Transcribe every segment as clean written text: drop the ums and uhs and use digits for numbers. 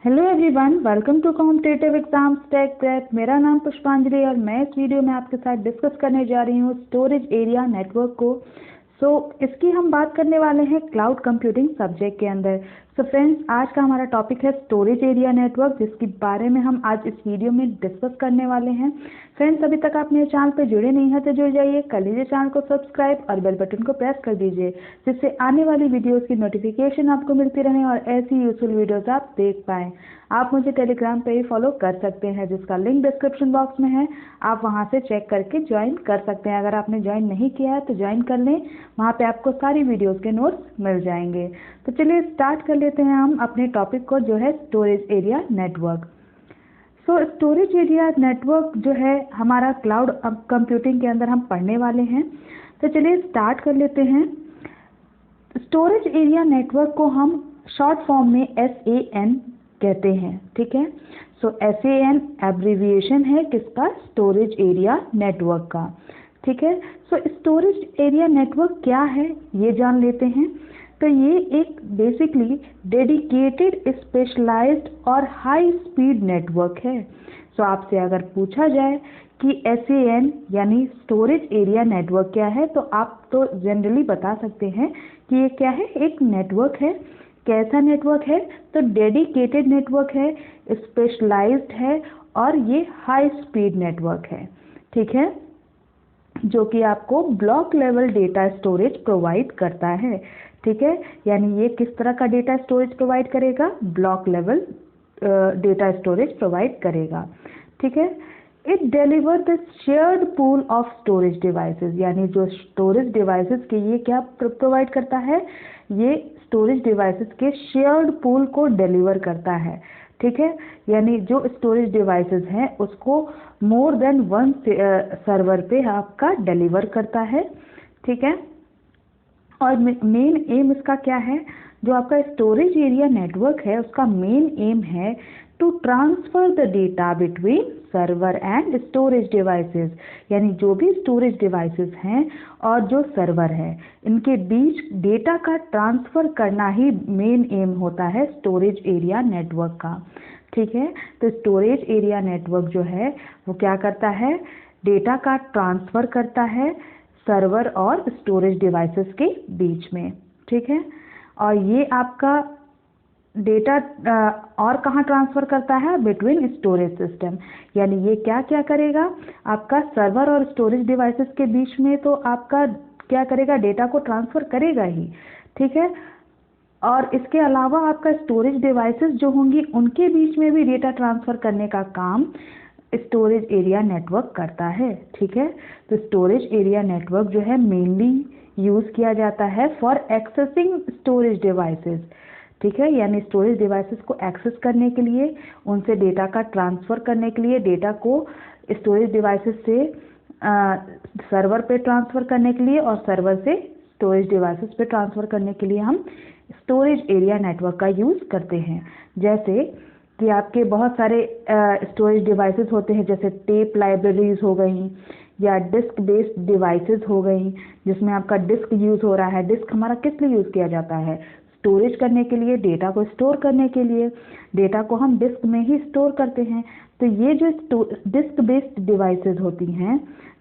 Hello everyone, welcome to competitive exams tech prep. मेरा नाम पुष्पांजलि और मैं इस वीडियो में आपके साथ डिस्कस करने जा रही हूँ स्टोरेज एरिया नेटवर्क को। इसकी हम बात करने वाले हैं क्लाउड कंप्यूटिंग सब्जेक्ट के अंदर। फ्रेंड्स, आज का हमारा टॉपिक है स्टोरेज एरिया नेटवर्क, जिसके बारे में हम आज इस वीडियो में डिस्कस करने वाले हैं। फ्रेंड्स, अभी तक आप मेरे चैनल पर जुड़े नहीं हैं तो जुड़ जाइए, कर लीजिए चैनल को सब्सक्राइब और बेल बटन को प्रेस कर दीजिए, जिससे आने वाली वीडियोस की नोटिफिकेशन आपको मिलती रहे और ऐसी यूजफुल वीडियोस आप देख पाएँ। आप मुझे टेलीग्राम पे ही फॉलो कर सकते हैं, जिसका लिंक डिस्क्रिप्शन बॉक्स में है। आप वहां से चेक करके ज्वाइन कर सकते हैं। अगर आपने ज्वाइन नहीं किया है तो ज्वाइन कर लें, वहां पे आपको सारी वीडियोस के नोट्स मिल जाएंगे। तो चलिए स्टार्ट कर लेते हैं हम अपने टॉपिक को, जो है storage area network. Storage area network जो है हमारा क्लाउड कंप्यूटिंग के अंदर हम पढ़ने वाले हैं। तो चलिए स्टार्ट कर लेते हैं। स्टोरेज एरिया नेटवर्क को हम शॉर्ट फॉर्म में SAN कहते हैं, ठीक है। SAN एब्रीविएशन है किसका? स्टोरेज एरिया नेटवर्क का, ठीक है। स्टोरेज एरिया नेटवर्क क्या है ये जान लेते हैं। तो ये एक बेसिकली डेडिकेटेड, स्पेशलाइज्ड और हाई स्पीड नेटवर्क है। आपसे अगर पूछा जाए कि SAN यानी स्टोरेज एरिया नेटवर्क क्या है, तो आप तो जनरली बता सकते हैं कि ये क्या है, एक नेटवर्क है। कैसा नेटवर्क है? तो डेडिकेटेड नेटवर्क है, स्पेशलाइज्ड है और ये हाई स्पीड नेटवर्क है, ठीक है, जो कि आपको block level data storage provide करता है, ठीक है। यानी ये किस तरह का डेटा स्टोरेज प्रोवाइड करेगा? Block level data storage provide करेगा, ठीक है। It deliver the shared pool of storage devices, यानी जो स्टोरेज डिवाइसेस के ये क्या प्रोवाइड करता है? ये स्टोरेज डिवाइसेस के शेयर्ड पूल को डिलीवर करता है, ठीक है। यानी जो स्टोरेज डिवाइसेस हैं उसको मोर देन वन सर्वर पे आपका डिलीवर करता है, ठीक है। और मेन एम इसका क्या है? जो आपका स्टोरेज एरिया नेटवर्क है उसका मेन एम है to transfer the data between server and storage devices, यानी जो भी स्टोरेज डिवाइसेस हैं और जो सर्वर है, इनके बीच डेटा का ट्रांसफर करना ही मेन एम होता है स्टोरेज एरिया नेटवर्क का, ठीक है। तो स्टोरेज एरिया नेटवर्क जो है वो क्या करता है? डेटा का ट्रांसफर करता है सर्वर और स्टोरेज डिवाइसेस के बीच में, ठीक है। और ये आपका डेटा और कहाँ ट्रांसफ़र करता है? Between storage system. यानी ये क्या क्या करेगा? आपका सर्वर और स्टोरेज डिवाइसेस के बीच में तो आपका क्या करेगा? डेटा को ट्रांसफ़र करेगा ही, ठीक है। और इसके अलावा आपका स्टोरेज डिवाइसेस जो होंगी उनके बीच में भी डेटा ट्रांसफ़र करने का काम स्टोरेज एरिया नेटवर्क करता है, ठीक है। तो स्टोरेज एरिया नेटवर्क जो है मेनली यूज़ किया जाता है फॉर एक्सेसिंग स्टोरेज डिवाइसेस, ठीक है। यानी स्टोरेज डिवाइसेस को एक्सेस करने के लिए, उनसे डेटा का ट्रांसफ़र करने के लिए, डेटा को स्टोरेज डिवाइसेस से सर्वर पे ट्रांसफ़र करने के लिए और सर्वर से स्टोरेज डिवाइसेस पे ट्रांसफ़र करने के लिए हम स्टोरेज एरिया नेटवर्क का यूज़ करते हैं। जैसे कि आपके बहुत सारे स्टोरेज डिवाइसेस होते हैं, जैसे टेप लाइब्रेरीज हो गई या डिस्क बेस्ड डिवाइसेस हो गई, जिसमें आपका डिस्क यूज़ हो रहा है। डिस्क हमारा किस लिए यूज़ किया जाता है? स्टोरेज करने के लिए, डेटा को स्टोर करने के लिए। डेटा को हम डिस्क में ही स्टोर करते हैं। तो ये जो डिस्क बेस्ड डिवाइसेस होती हैं,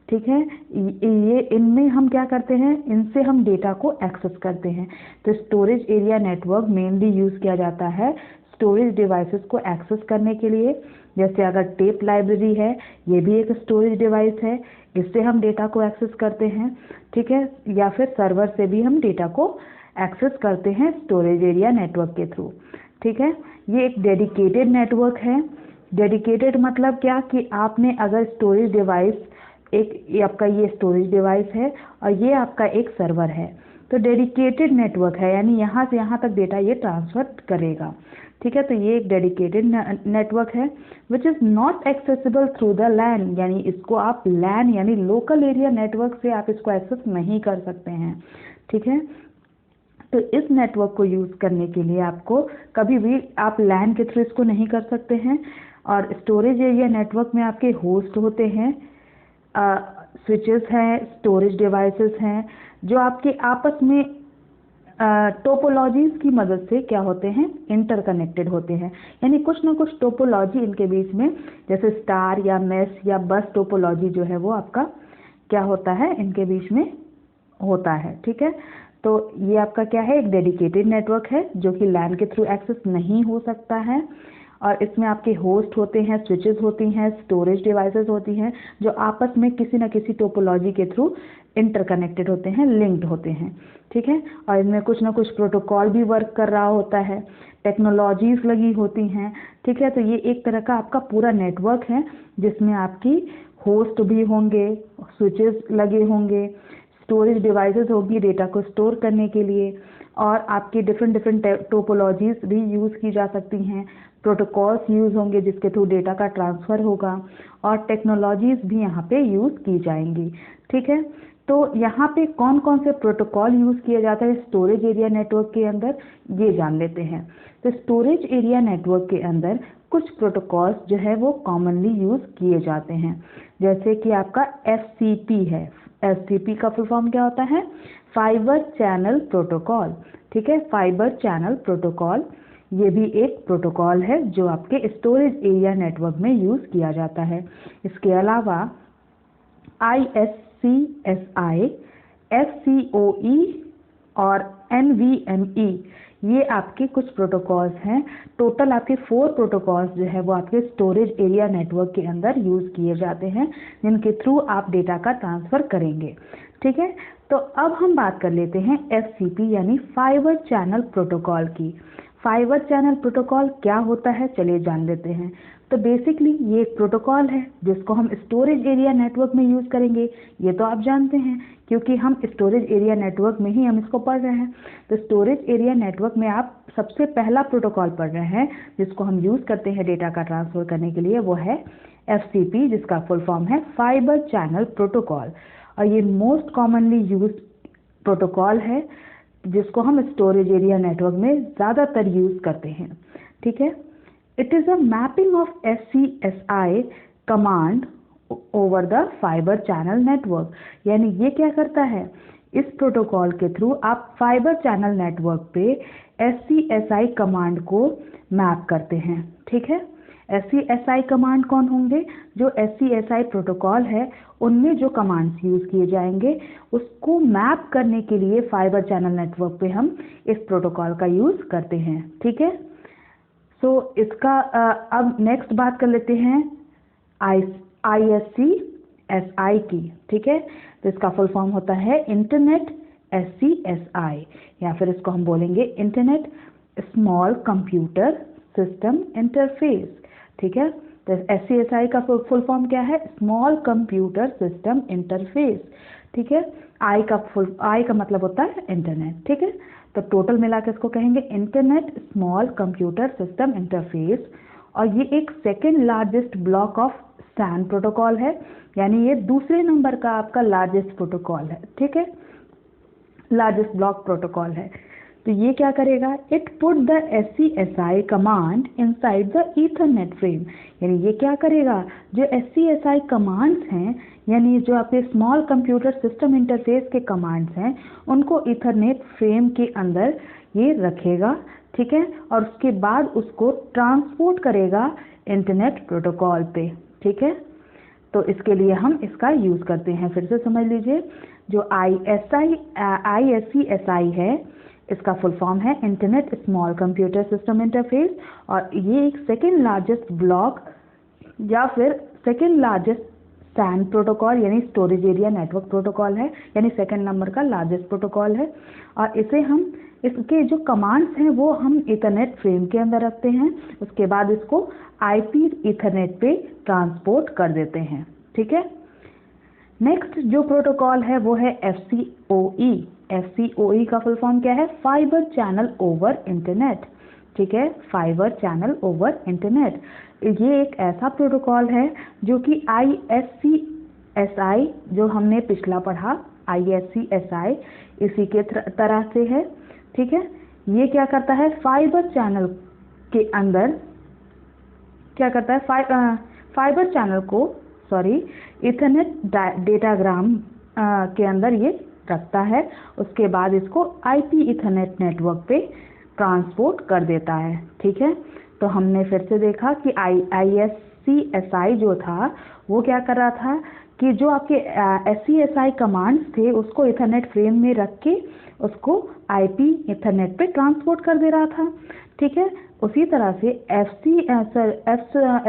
ठीक है, ये इनमें हम क्या करते हैं? इनसे हम डेटा को एक्सेस करते हैं। तो storage area network mainly use किया जाता है स्टोरेज डिवाइसेस को एक्सेस करने के लिए। जैसे अगर टेप लाइब्रेरी है, ये भी एक स्टोरेज डिवाइस है, इससे हम डेटा को एक्सेस करते हैं, ठीक है। या फिर सर्वर से भी हम डेटा को एक्सेस करते हैं स्टोरेज एरिया नेटवर्क के थ्रू, ठीक है। ये एक डेडिकेटेड नेटवर्क है। डेडिकेटेड मतलब क्या? कि आपने अगर स्टोरेज डिवाइस, एक आपका ये स्टोरेज डिवाइस है और ये आपका एक सर्वर है, तो डेडिकेटेड नेटवर्क है, यानी यहाँ से यहाँ तक डेटा ये ट्रांसफ़र करेगा, ठीक है। तो ये एक डेडिकेटेड नेटवर्क है which is not accessible through the LAN, यानी इसको आप लैन यानी लोकल एरिया नेटवर्क से आप इसको एक्सेस नहीं कर सकते हैं, ठीक है। तो इस नेटवर्क को यूज़ करने के लिए आपको कभी भी आप लैन के थ्रू इसको नहीं कर सकते हैं। और स्टोरेज एरिया नेटवर्क में आपके होस्ट होते हैं, स्विचेस हैं, स्टोरेज डिवाइसेस हैं, जो आपके आपस में टोपोलॉजीज की मदद से क्या होते हैं, इंटरकनेक्टेड होते हैं। यानी कुछ ना कुछ टोपोलॉजी इनके बीच में, जैसे स्टार या मेश या बस टोपोलॉजी जो है वो आपका क्या होता है, इनके बीच में होता है। ठीक है, तो ये आपका क्या है, एक डेडिकेटेड नेटवर्क है जो कि लैन के थ्रू एक्सेस नहीं हो सकता है, और इसमें आपके होस्ट होते हैं, स्विचेस होती हैं, स्टोरेज डिवाइसेस होती हैं जो आपस में किसी न किसी टोपोलॉजी के थ्रू इंटरकनेक्टेड होते हैं, लिंक्ड होते हैं। ठीक है, और इनमें कुछ ना कुछ प्रोटोकॉल भी वर्क कर रहा होता है, टेक्नोलॉजीज लगी होती हैं। ठीक है, तो ये एक तरह का आपका पूरा नेटवर्क है जिसमें आपकी होस्ट भी होंगे, स्विचेस लगे होंगे, स्टोरेज डिवाइसेस होगी डेटा को स्टोर करने के लिए, और आपकी डिफरेंट टोपोलॉजीज भी यूज़ की जा सकती हैं, प्रोटोकॉल्स यूज़ होंगे जिसके थ्रू डेटा का ट्रांसफ़र होगा, और टेक्नोलॉजीज भी यहाँ पे यूज़ की जाएंगी। ठीक है, तो यहाँ पे कौन कौन से प्रोटोकॉल यूज़ किया जाता है स्टोरेज एरिया नेटवर्क के अंदर, ये जान लेते हैं। तो स्टोरेज एरिया नेटवर्क के अंदर कुछ प्रोटोकॉल्स जो है वो कॉमनली यूज़ किए जाते हैं, जैसे कि आपका FCP है। FCP का फुल फॉर्म क्या होता है, फाइबर चैनल प्रोटोकॉल। ठीक है, फाइबर चैनल प्रोटोकॉल ये भी एक प्रोटोकॉल है जो आपके स्टोरेज एरिया नेटवर्क में यूज़ किया जाता है। इसके अलावा ISCSI, FCOE और NVMe ये आपके कुछ प्रोटोकॉल्स हैं। टोटल आपके 4 प्रोटोकॉल्स जो है वो आपके स्टोरेज एरिया नेटवर्क के अंदर यूज़ किए जाते हैं, जिनके थ्रू आप डेटा का ट्रांसफ़र करेंगे। ठीक है, तो अब हम बात कर लेते हैं FCP यानी फाइबर चैनल प्रोटोकॉल की। फाइबर चैनल प्रोटोकॉल क्या होता है, चलिए जान लेते हैं। तो बेसिकली ये एक प्रोटोकॉल है जिसको हम स्टोरेज एरिया नेटवर्क में यूज़ करेंगे, ये तो आप जानते हैं क्योंकि हम स्टोरेज एरिया नेटवर्क में ही हम इसको पढ़ रहे हैं। तो स्टोरेज एरिया नेटवर्क में आप सबसे पहला प्रोटोकॉल पढ़ रहे हैं जिसको हम यूज़ करते हैं डेटा का ट्रांसफ़र करने के लिए, वो है FCP, जिसका फुल फॉर्म है फाइबर चैनल प्रोटोकॉल, और ये मोस्ट कॉमनली यूज्ड प्रोटोकॉल है जिसको हम स्टोरेज एरिया नेटवर्क में ज़्यादातर यूज़ करते हैं। ठीक है, it is a mapping of SCSI command over the fibre channel network. यानी ये क्या करता है, इस प्रोटोकॉल के थ्रू आप फाइबर चैनल नेटवर्क पे SCSI कमांड को मैप करते हैं। ठीक है, SCSI कमांड कौन होंगे, जो SCSI प्रोटोकॉल है उनमें जो कमांड्स यूज़ किए जाएंगे उसको मैप करने के लिए फाइबर चैनल नेटवर्क पे हम इस प्रोटोकॉल का यूज़ करते हैं। ठीक है, सो इसका अब नेक्स्ट बात कर लेते हैं ISCSI की। ठीक है, तो इसका फुल फॉर्म होता है इंटरनेट SCSI, या फिर इसको हम बोलेंगे internet small computer system interface. ठीक है, तो SCSI का फुल फॉर्म क्या है, स्मॉल कंप्यूटर सिस्टम इंटरफेस। ठीक है, आई का मतलब होता है इंटरनेट। ठीक है, तो टोटल मिला के इसको कहेंगे internet small computer system interface, और ये एक second largest block of SAN protocol है, यानी ये दूसरे नंबर का आपका लार्जेस्ट प्रोटोकॉल है। ठीक है, लार्जेस्ट ब्लॉक प्रोटोकॉल है। तो ये क्या करेगा, it put the SCSI command inside the Ethernet frame. यानी ये क्या करेगा, जो SCSI कमांड्स हैं, यानी जो आपके स्मॉल कंप्यूटर सिस्टम इंटरफेस के कमांड्स हैं, उनको ईथरनेट फ्रेम के अंदर ये रखेगा। ठीक है, और उसके बाद उसको ट्रांसपोर्ट करेगा इंटरनेट प्रोटोकॉल पे। ठीक है, तो इसके लिए हम इसका यूज़ करते हैं। फिर से समझ लीजिए, जो ISCSI है इसका फुल फॉर्म है internet small computer system interface, और ये एक सेकेंड लार्जेस्ट ब्लॉक या फिर सेकेंड लार्जेस्ट SAN प्रोटोकॉल यानी स्टोरेज एरिया नेटवर्क प्रोटोकॉल है, यानी सेकेंड नंबर का लार्जेस्ट प्रोटोकॉल है। और इसे हम इसके जो कमांड्स हैं वो हम ईथरनेट फ्रेम के अंदर रखते हैं, उसके बाद इसको IP ईथरनेट पे ट्रांसपोर्ट कर देते हैं। ठीक है, नेक्स्ट जो प्रोटोकॉल है वो है FCOE। FCOE का फुल फॉर्म क्या है, फाइबर चैनल ओवर इंटरनेट। ठीक है, फाइबर चैनल ओवर इंटरनेट, ये एक ऐसा प्रोटोकॉल है जो कि ISCSI जो हमने पिछला पढ़ा ISCSI इसी के तरह से है। ठीक है, ये क्या करता है, फाइबर चैनल के अंदर क्या करता है, फाइबर चैनल को ईथरनेट डेटाग्राम के अंदर ये रखता है, उसके बाद इसको IP ईथरनेट नेटवर्क पे ट्रांसपोर्ट कर देता है। ठीक है, तो हमने फिर से देखा कि ISCSI जो था वो क्या कर रहा था कि जो आपके SCSI कमांड्स थे उसको ईथरनेट फ्रेम में रख के उसको IP ईथरनेट पे ट्रांसपोर्ट कर दे रहा था। ठीक है, उसी तरह से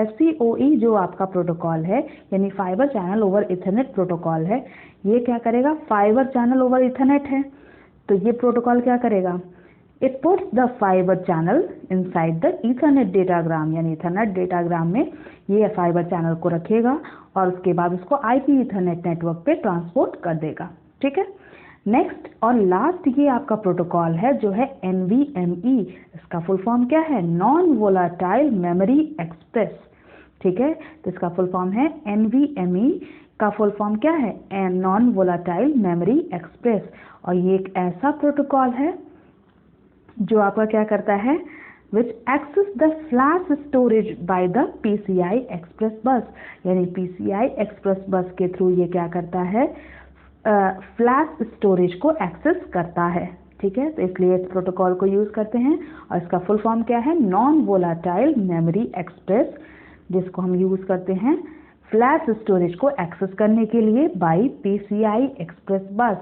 FCOE जो आपका प्रोटोकॉल है यानी fibre channel over Ethernet protocol है, ये क्या करेगा, फाइबर चैनल ओवर ईथरनेट है, तो ये प्रोटोकॉल क्या करेगा, it puts the fibre channel inside the Ethernet datagram, यानी ईथरनेट डेटाग्राम में ये फाइबर चैनल को रखेगा और उसके बाद उसको IP ईथरनेट नेटवर्क पे ट्रांसपोर्ट कर देगा। ठीक है, नेक्स्ट और लास्ट ये आपका प्रोटोकॉल है जो है NVMe। इसका फुल फॉर्म क्या है, नॉन वोलाटाइल मेमोरी एक्सप्रेस। ठीक है, तो इसका फुल फॉर्म है NVMe का फुल फॉर्म क्या है, नॉन वोलाटाइल मेमोरी एक्सप्रेस। और ये एक ऐसा प्रोटोकॉल है जो आपका क्या करता है, which access the flash storage by the PCI Express bus, यानी PCI Express bus के थ्रू ये क्या करता है, फ्लैश स्टोरेज को एक्सेस करता है। ठीक है, तो इसलिए इस प्रोटोकॉल को यूज करते हैं और इसका फुल फॉर्म क्या है, नॉन वोलाटाइल मेमोरी एक्सप्रेस, जिसको हम यूज करते हैं फ्लैश स्टोरेज को एक्सेस करने के लिए बाय PCI Express बस।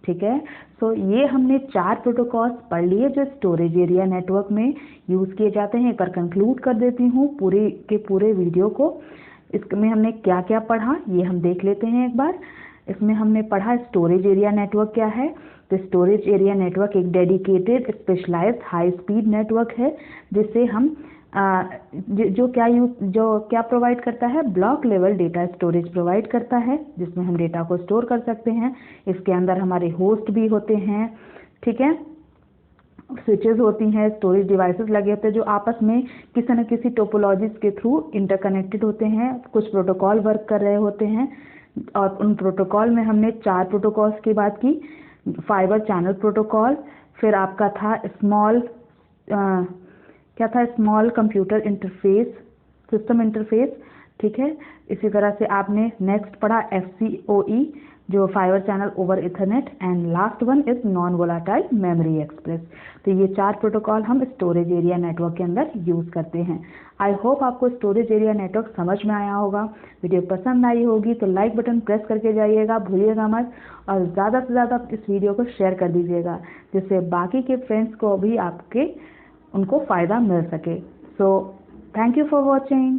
ठीक है, तो ये हमने 4 प्रोटोकॉल्स पढ़ लिए जो स्टोरेज एरिया नेटवर्क में यूज किए जाते हैं। एक बार कंक्लूड कर देती हूँ पूरे के पूरे वीडियो को। इसमें हमने क्या क्या पढ़ा ये हम देख लेते हैं एक बार। इसमें हमने पढ़ा स्टोरेज एरिया नेटवर्क क्या है। तो स्टोरेज एरिया नेटवर्क एक dedicated specialised high speed network है जिससे हम जो क्या प्रोवाइड करता है, block level data storage provide करता है जिसमें हम डेटा को स्टोर कर सकते हैं। इसके अंदर हमारे होस्ट भी होते हैं, ठीक है, स्विचेस होती हैं, स्टोरेज डिवाइसेस लगे होते हैं जो आपस में किसी न किसी टोपोलॉजीज के थ्रू इंटरकनेक्टेड होते हैं, कुछ प्रोटोकॉल वर्क कर रहे होते हैं। और उन प्रोटोकॉल में हमने 4 प्रोटोकॉल्स की बात की, फाइबर चैनल प्रोटोकॉल, फिर आपका था small computer interface, system interface. ठीक है, इसी तरह से आपने नेक्स्ट पढ़ा FCOE जो fibre channel over Ethernet, and last one is non volatile memory express. तो ये 4 प्रोटोकॉल हम स्टोरेज एरिया नेटवर्क के अंदर यूज करते हैं। आई होप आपको स्टोरेज एरिया नेटवर्क समझ में आया होगा। वीडियो पसंद आई होगी तो लाइक बटन प्रेस करके जाइएगा, भूलिएगा मत, और ज़्यादा से ज़्यादा इस वीडियो को शेयर कर दीजिएगा जिससे बाकी के फ्रेंड्स को भी उनको फ़ायदा मिल सके। So thank you for watching.